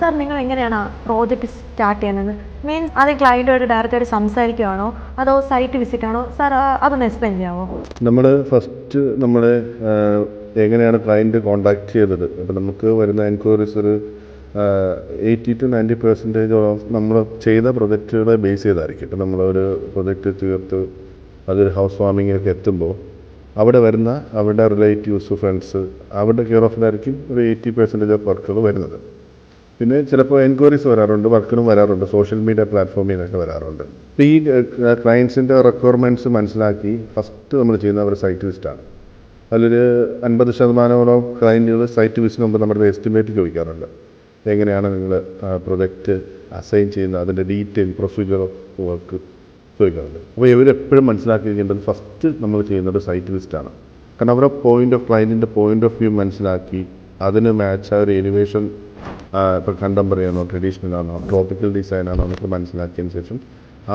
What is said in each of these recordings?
Sir നിങ്ങൾ എങ്ങനെയാണ് project start ചെയ്യുന്നത്? മീൻസ് ആദ്യം ക്ലയൻറ്റുമായിട്ട് ഡയറക്റ്റായിട്ട് സംസാരിക്കുകയാണോ അതോ സൈറ്റ് വിസിറ്റ് ആണോ? സാർ അതൊന്ന് എക്സ്പ്ലെയിൻ ചെയ്യാമോ? നമ്മൾ ഫസ്റ്റ് എങ്ങനെയാണ് ക്ലയൻറ്റ് കോൺടാക്ട് ചെയ്തത്. അപ്പോൾ നമുക്ക് വരുന്ന എൻക്വയറീസ് ഒരു 80-90% നമ്മൾ ചെയ്ത പ്രൊജക്റ്റുകളെ ബേസ് ചെയ്തായിരിക്കും. ഇപ്പം നമ്മളൊരു പ്രൊജക്റ്റ് തീർത്ത് അതൊരു ഹൗസ് വാമിങ്ങിനൊക്കെ എത്തുമ്പോൾ അവിടെ വരുന്ന അവരുടെ റിലേറ്റീവ്സ്, ഫ്രണ്ട്സ്, അവരുടെ കെയർ ഓഫിലായിരിക്കും ഒരു 80% ഓഫ് വർക്കുകൾ വരുന്നത്. പിന്നെ ചിലപ്പോൾ എൻക്വയറീസ് വരാറുണ്ട്, വർക്കിനും വരാറുണ്ട്, സോഷ്യൽ മീഡിയ പ്ലാറ്റ്ഫോമിൽ നിന്നൊക്കെ വരാറുണ്ട്. അപ്പോൾ ഈ ക്ലയൻസിൻ്റെ റിക്വയർമെൻറ്റ്സ് മനസ്സിലാക്കി ഫസ്റ്റ് നമ്മൾ ചെയ്യുന്ന ഒരു സൈറ്റ് വിസിറ്റാണ്. അതിലൊരു 50% ക്ലയൻറ്റുകൾ സൈറ്റ് വിസിറ്റിന് മുമ്പ് നമ്മുടെ എസ്റ്റിമേറ്റ് ചോദിക്കാറുണ്ട്. എങ്ങനെയാണ് നിങ്ങൾ പ്രൊജക്റ്റ് അസൈൻ ചെയ്യുന്നത്, അതിൻ്റെ ഡീറ്റെയിൽ പ്രൊസീജിയർ വർക്ക് ചോദിക്കാറുണ്ട്. അപ്പോൾ ഇവരെപ്പോഴും മനസ്സിലാക്കിയിരിക്കേണ്ടത് ഫസ്റ്റ് നമ്മൾ ചെയ്യുന്നത് സൈറ്റ് വിസിറ്റാണ്. കാരണം അവരുടെ ക്ലയൻറ്റിൻ്റെ പോയിൻ്റ് ഓഫ് വ്യൂ മനസ്സിലാക്കി അതിന് മാച്ചായ ഒരു എലിവേഷൻ, ഇപ്പോൾ കണ്ടംപററി ആണോ, ട്രഡീഷണൽ ആണോ, ട്രോപ്പിക്കൽ ഡിസൈൻ ആണോ എന്നൊക്കെ മനസ്സിലാക്കിയതിന് ശേഷം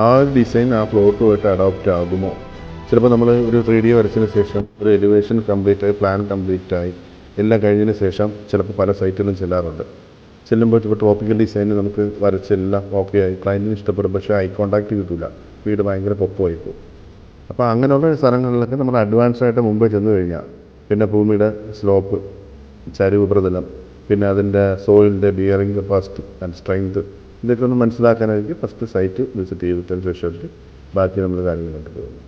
ആ ഒരു ഡിസൈൻ ആ പ്ലോട്ടുമായിട്ട് അഡോപ്റ്റ് ആകുമോ. ചിലപ്പോൾ നമ്മൾ ഒരു 3D വരച്ചതിന് ശേഷം ഒരു എലിവേഷൻ കംപ്ലീറ്റ് ആയി, പ്ലാൻ കംപ്ലീറ്റ് ആയി, എല്ലാം കഴിഞ്ഞതിന് ശേഷം ചിലപ്പോൾ പല സൈറ്റിലും ചെല്ലാറുണ്ട്. ചെല്ലുമ്പോൾ ഇപ്പോൾ ട്രോപ്പിക്കൽ ഡിസൈന് നമുക്ക് വരച്ചെല്ലാം ഓക്കെ ആയി, ക്ലയൻറ്റിന് ഇഷ്ടപ്പെടും, പക്ഷേ ഐ കോൺടാക്റ്റ് കിട്ടില്ല, വീട് ഭയങ്കര പൊക്കമായി പോകും. അപ്പോൾ അങ്ങനെയുള്ള സ്ഥലങ്ങളിലൊക്കെ നമ്മൾ അഡ്വാൻസ് ആയിട്ട് മുമ്പേ ചെന്ന് കഴിഞ്ഞാൽ പിന്നെ ഭൂമിയുടെ സ്ലോപ്പ്, ചരിവ് പ്രതലം, പിന്നെ അതിൻ്റെ സോയിലിൻ്റെ ബിയറിംഗ് കപ്പാസിറ്റി ആൻഡ് സ്ട്രെങ്ത്, ഇതൊക്കെ ഒന്ന് മനസ്സിലാക്കാനായിരിക്കും ഫസ്റ്റ് സൈറ്റ് വിസിറ്റ് ചെയ്തിട്ടതിന് ശേഷം ബാക്കി നമ്മൾ കാര്യങ്ങൾ കണ്ടുപോകുന്നത്.